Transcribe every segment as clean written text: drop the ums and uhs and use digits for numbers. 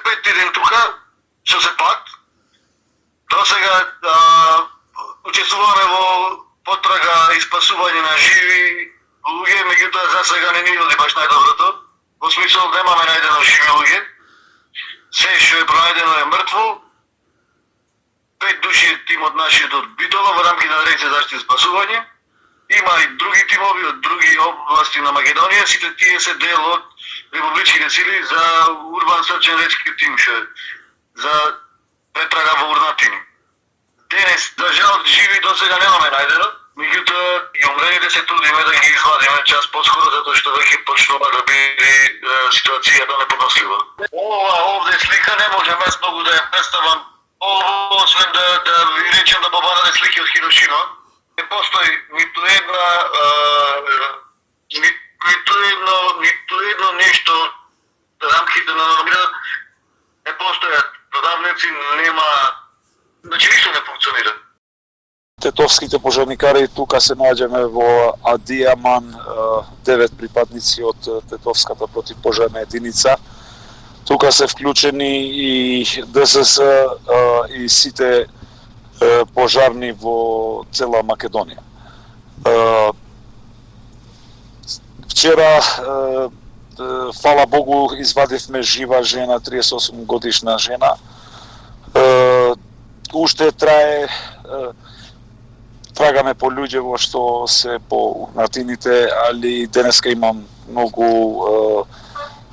петти ден тука, што се пат. До сега учествуваме во потрага и спасување на живи луѓе, меѓутоа за сега не ни иде баш најдоброто. Во смисол немаме најдено живи луѓе. Се што е пронајдено е мртво. 5 души е тимот нашиот од Битола во рамките на Дирекција за заштита и спасување. Има и други тимови од други области на Македонија, сите тие се дел од републичките сили за Urban Search and Rescue Team, што е за претрага во урнатини. Денес, за жал, живи до сега немаме најдено, меѓутоа и умрените се трудиме да ги извадиме час поскоро, затоа што веќе почнува да биде ситуацијата неподнослива. Ова овде слика не можам јас многу да ја представам. Ово, освен да ви речем да побараде слики од Хирошима, не постои ниту едно нешто рамките на нормира, не постојат продавници, нема, значи ништо не функционира. Тетовските пожарникари тука се наоѓаме во Адијаман, 9 припадници од Тетовската противпожарна единица. Тука се вклучени и ДСС и сите пожарни во цела Македонија. Вчера, фала Богу, извадивме жива жена, 38 годишна жена. Уште трае, трагаме по луѓе во што се по урнатините, али денеска имам многу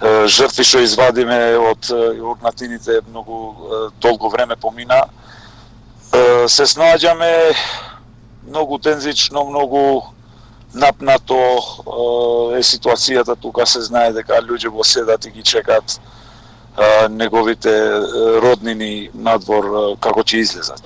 жртви што извадиме од урнатините, многу долго време помина. Се снаѓаме многу тензично, многу напнато е ситуацијата тука, се знае дека луѓе го седат и ги чекат неговите роднини надвор како ќе излезат.